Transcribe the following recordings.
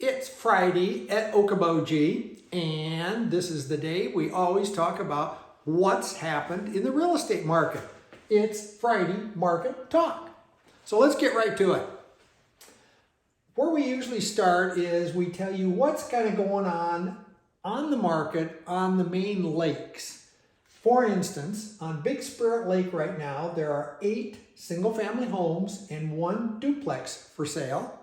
It's Friday at Okoboji, and this is the day we always talk about what's happened in the real estate market. It's Friday Market Talk. So let's get right to it. Where we usually start is we tell you what's kind of going on the market on the main lakes. For instance, on Big Spirit Lake right now, there are 8 single-family homes and 1 duplex for sale.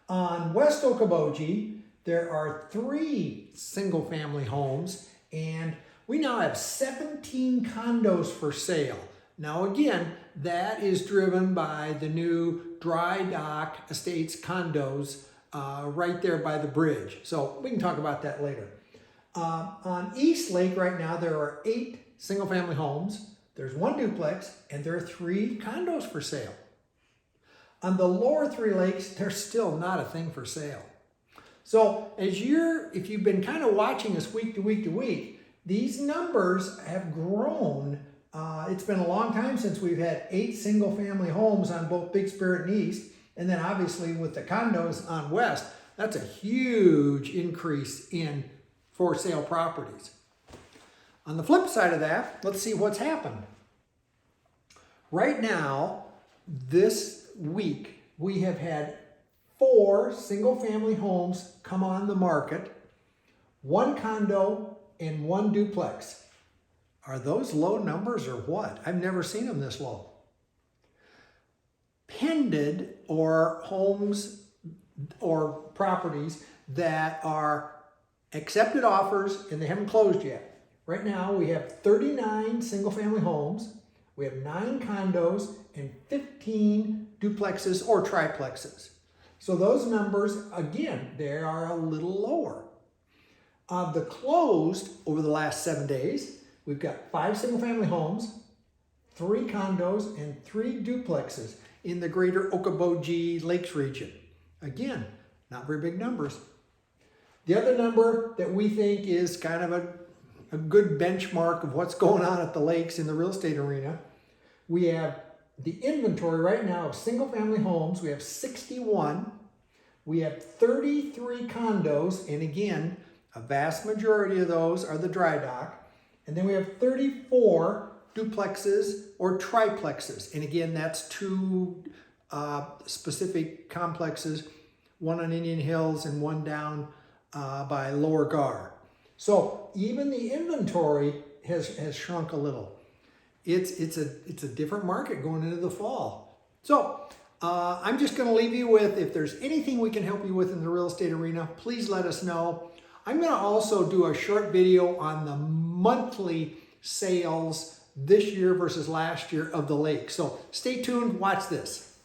On West Okoboji, there are 3 single-family homes, and we now have 17 condos for sale. Now again, that is driven by the new Dry Dock Estates condos right there by the bridge. So we can talk about that later. On East Lake right now, there are 8 single-family homes, there's 1 duplex, and there are 3 condos for sale. On the lower 3 lakes, there's still not a thing for sale. So if you've been kind of watching us week to week to week, these numbers have grown. It's been a long time since we've had 8 single-family homes on both Big Spirit and East, and then obviously with the condos on West, that's a huge increase in for sale properties. On the flip side of that, let's see what's happened. Right now, this week, we have had 4 single-family homes come on the market, 1 condo and 1 duplex. Are those low numbers or what? I've never seen them this low. Pended or homes or properties that are accepted offers and they haven't closed yet. Right now, we have 39 single-family homes, we have 9 condos, and 15 duplexes or triplexes. So those numbers, again, they are a little lower. Of the closed over the last 7 days, we've got 5 single-family homes, 3 condos, and 3 duplexes in the greater Okoboji Lakes region. Again, not very big numbers. The other number that we think is kind of a good benchmark of what's going on at the lakes in the real estate arena, we have the inventory right now of single-family homes. We have 61. We have 33 condos, and again, a vast majority of those are the dry dock. And then we have 34 duplexes or triplexes. And again, that's 2 specific complexes, one on Indian Hills and one down by Lower Gar. So even the inventory has shrunk a little. It's a different market going into the fall. So I'm just going to leave you with, if there's anything we can help you with in the real estate arena, please let us know. I'm going to also do a short video on the monthly sales this year versus last year of the lake. So stay tuned, watch this.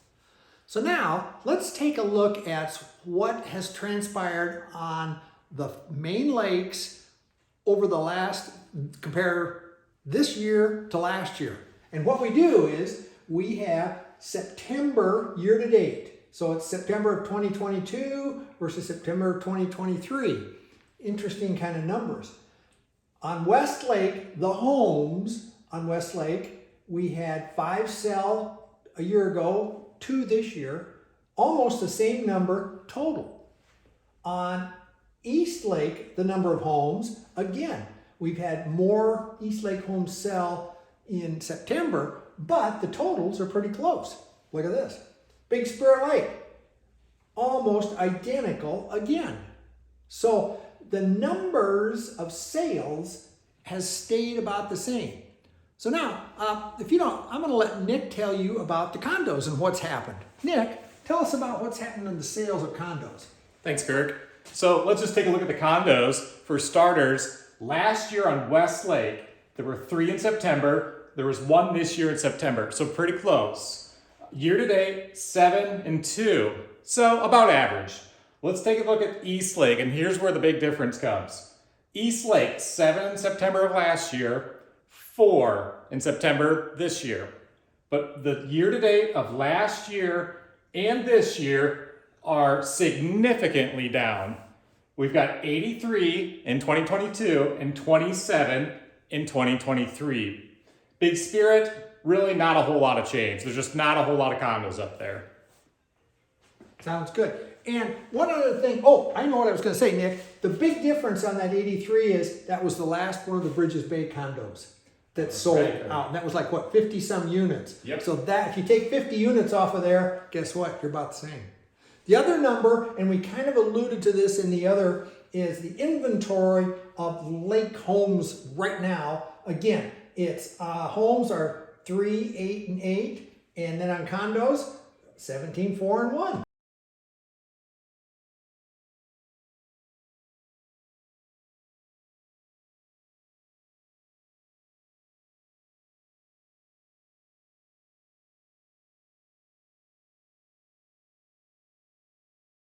So now let's take a look at what has transpired on the main lakes over the last, compare this year to last year. And what we do is we have September year to date. So it's September of 2022 versus September of 2023. Interesting kind of numbers. On West Lake, the homes on West Lake, we had 5 sell a year ago, 2 this year, almost the same number total. On East Lake, the number of homes, again, we've had more East Lake homes sell in September, but the totals are pretty close. Look at this. Big Spirit Lake, almost identical again. So the numbers of sales has stayed about the same. So now, if you don't, I'm going to let Nick tell you about the condos and what's happened. Nick, tell us about what's happened in the sales of condos. Thanks, Kirk. So let's just take a look at the condos. For starters, last year on West Lake, there were 3 in September. There was 1 this year in September, so pretty close. Year to date, 7 and 2, so about average. Let's take a look at East Lake, and here's where the big difference comes. East Lake, 7 in September of last year, 4 in September this year. But the year to date of last year and this year are significantly down. We've got 83 in 2022 and 27 in 2023. Big Spirit, really not a whole lot of change. There's just not a whole lot of condos up there. Sounds good. And one other thing, oh, I know what I was gonna say, Nick. The big difference on that 83 is that was the last one of the Bridges Bay condos that sold right. out. And that was like, what, 50 some units. Yep. So that, if you take 50 units off of there, guess what? You're about the same. The other number, and we kind of alluded to this in the other, is the inventory of lake homes right now. Again, it's homes are 3, 8, and 8, and then on condos, 17, 4, and 1.